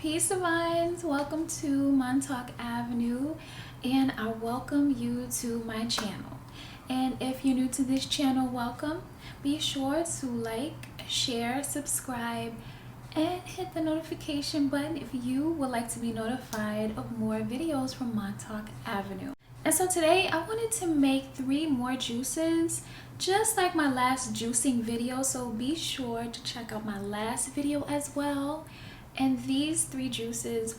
Peace Divines, welcome to Montauk Avenue, and I welcome you to my channel. And if you're new to this channel, welcome. Be sure to like, share, subscribe, and hit the notification button if you would like to be notified of more videos from Montauk Avenue. And so today I wanted to make 3 more juices, just like my last juicing video, so be sure to check out my last video as well. And these 3 juices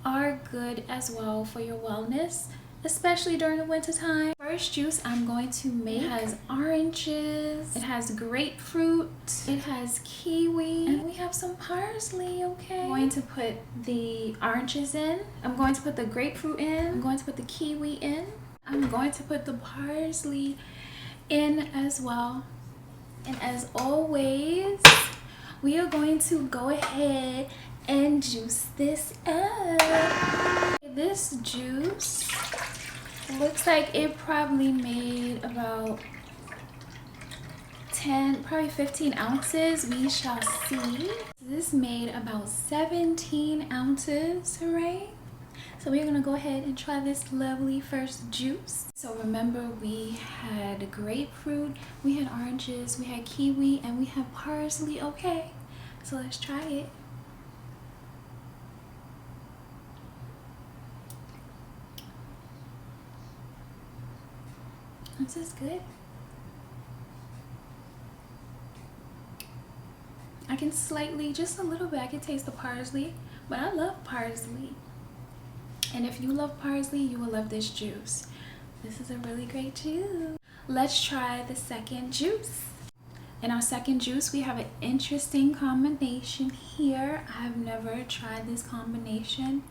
are good as well for your wellness, especially during the winter time. First juice I'm going to make has oranges, it has grapefruit, it has kiwi, and we have some parsley. Okay, I'm going to put the oranges in, I'm going to put the grapefruit in, I'm going to put the kiwi in, I'm going to put the parsley in as well. And as always, we are going to go ahead and juice this up. This juice looks like it probably made about 10, probably 15 ounces. We shall see. This made about 17 ounces, right? So we're gonna go ahead and try this lovely first juice. So remember, we had grapefruit, we had oranges, we had kiwi, and we have parsley. Okay, so let's try it. This is good. I can slightly, just a little bit, I can taste the parsley, but I love parsley. And if you love parsley, you will love this juice. This is a really great juice. Let's try the second juice. In our second juice, we have an interesting combination here. I've never tried this combination.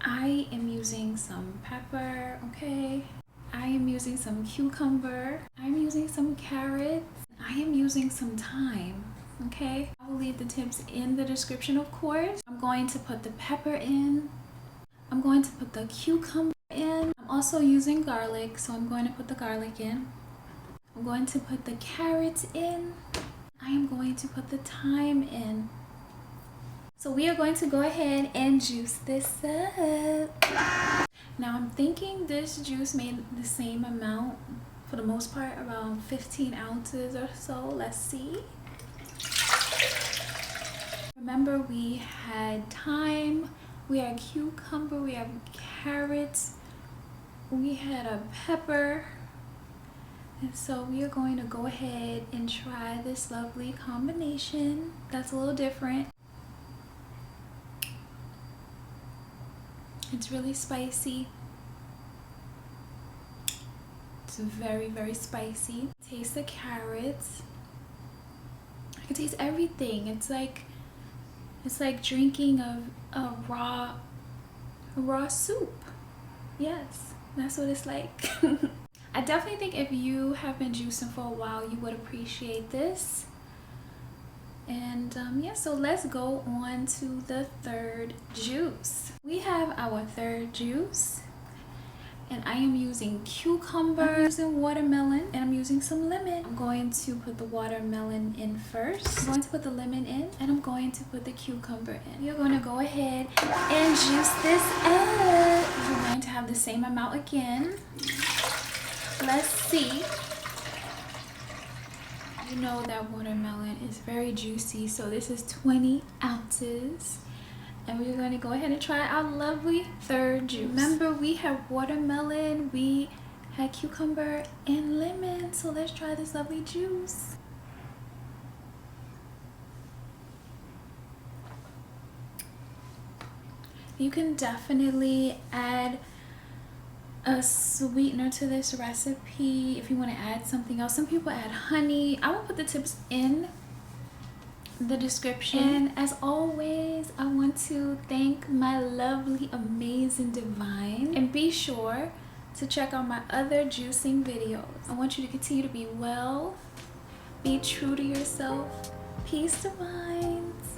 I am using some pepper, okay? I am using some cucumber, I'm using some carrots, I am using some thyme, okay? I will leave the tips in the description, of course. I'm going to put the pepper in, I'm going to put the cucumber in, I'm also using garlic, so I'm going to put the garlic in. I'm going to put the carrots in, I am going to put the thyme in. So we are going to go ahead and juice this up. Now I'm thinking this juice made the same amount, for the most part, around 15 ounces or so. Let's see. Remember, we had thyme, we had cucumber, we have carrots, we had a pepper. And so we are going to go ahead and try this lovely combination that's a little different. It's really spicy. It's very, very spicy. Taste the carrots. I can taste everything. It's like drinking a raw soup. Yes, that's what it's like. I definitely think if you have been juicing for a while, you would appreciate this. And yeah, so let's go on to the third juice. We have our third juice, and I am using cucumber, I'm using watermelon, and I'm using some lemon. I'm going to put the watermelon in first, I'm going to put the lemon in, and I'm going to put the cucumber in. You're going to go ahead and juice this up. You're going to have the same amount again. Let's see. You know that watermelon is very juicy, so this is 20 ounces. And we're going to go ahead and try our lovely third juice. Remember, we have watermelon, we had cucumber, and lemon. So let's try this lovely juice. You can definitely add a sweetener to this recipe if you want to add something else. Some people add honey. I will put the tips in the description. And as always, I want to thank my lovely, amazing Divine, and be sure to check out my other juicing videos. I want you to continue to be well, be true to yourself. Peace, Divines.